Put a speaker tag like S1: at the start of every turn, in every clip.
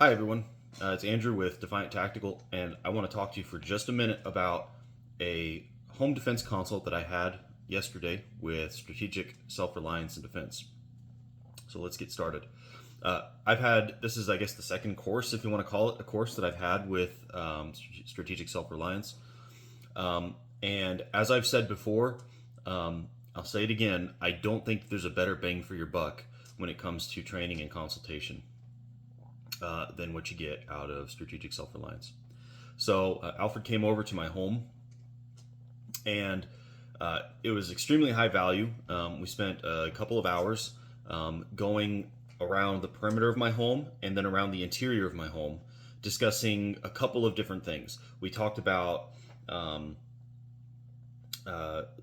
S1: Hi everyone, it's Andrew with Defiant Tactical, and I want to talk to you for just a minute about a home defense consult that I had yesterday with Strategic Self-Reliance and Defense. So let's get started. This is I guess the second course, if you want to call it a course, that I've had with Strategic Self-Reliance. And as I've said before, I'll say it again, I don't think there's a better bang for your buck when it comes to training and consultation than what you get out of Strategic Self-Reliance. So Alfred came over to my home, and it was extremely high value. We spent a couple of hours going around the perimeter of my home and then around the interior of my home, discussing a couple of different things. We talked about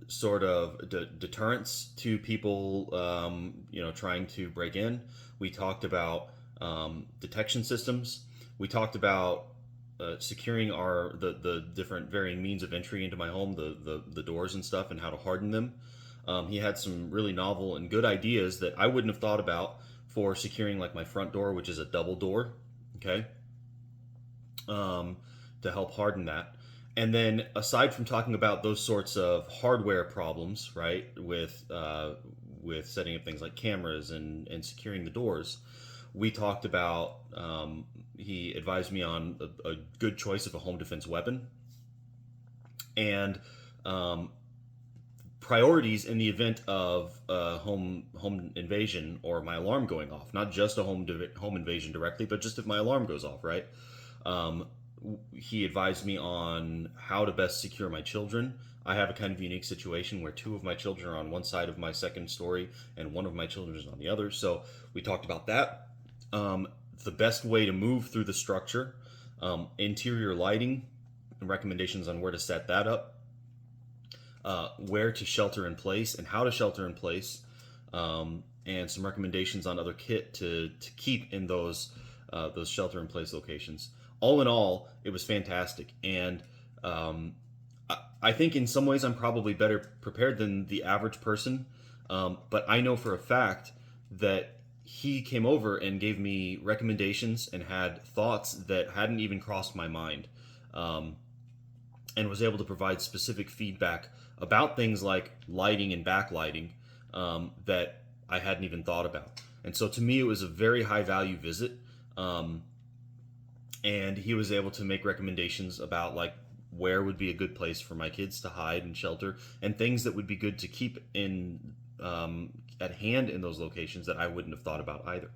S1: sort of deterrence to people, trying to break in. We talked about detection systems. We talked about securing the different varying means of entry into my home, the doors and stuff, and how to harden them. He had some really novel and good ideas that I wouldn't have thought about for securing, like my front door, which is a double door, okay, to help harden that. And then, aside from talking about those sorts of hardware problems, right, with setting up things like cameras and securing the doors, we talked about, he advised me on a good choice of a home defense weapon, and priorities in the event of a home invasion or my alarm going off. Not just a home invasion directly, but just if my alarm goes off, right? He advised me on how to best secure my children. I have a kind of unique situation where two of my children are on one side of my second story and one of my children is on the other. So we talked about that. The best way to move through the structure, interior lighting, and recommendations on where to set that up, where to shelter in place and how to shelter in place, and some recommendations on other kit to keep in those shelter in place locations. All in all, it was fantastic, and I think in some ways I'm probably better prepared than the average person, but I know for a fact that he came over and gave me recommendations and had thoughts that hadn't even crossed my mind, and was able to provide specific feedback about things like lighting and backlighting that I hadn't even thought about. And so to me, it was a very high value visit. And he was able to make recommendations about like where would be a good place for my kids to hide and shelter, and things that would be good to keep in at hand in those locations that I wouldn't have thought about either.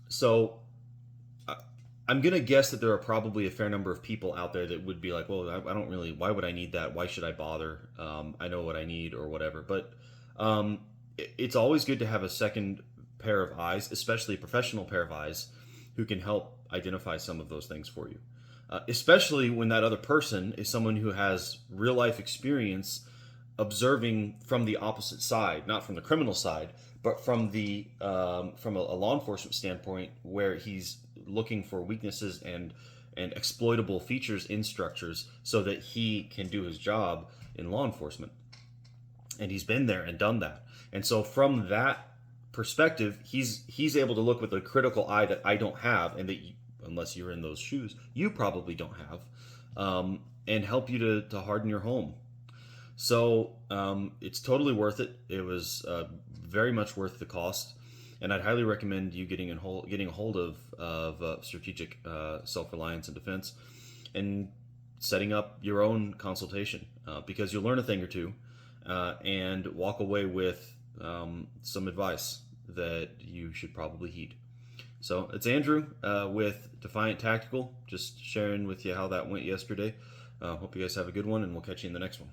S1: So I'm gonna guess that there are probably a fair number of people out there that would be like, well, I don't really, why would I need that? Why should I bother? I know what I need or whatever. But it's always good to have a second pair of eyes, especially a professional pair of eyes, who can help identify some of those things for you. Especially when that other person is someone who has real life experience observing from the opposite side, not from the criminal side, but from a law enforcement standpoint, where he's looking for weaknesses and exploitable features in structures so that he can do his job in law enforcement. And he's been there and done that. And so from that perspective, he's able to look with a critical eye that I don't have, and that unless you're in those shoes, you probably don't have, and help you to harden your home. So it's totally worth it. It was very much worth the cost, and I'd highly recommend you getting a hold of Strategic Self-Reliance and Defense, and setting up your own consultation, because you'll learn a thing or two, and walk away with some advice that you should probably heed. So it's Andrew with Defiant Tactical, just sharing with you how that went yesterday. Hope you guys have a good one, and we'll catch you in the next one.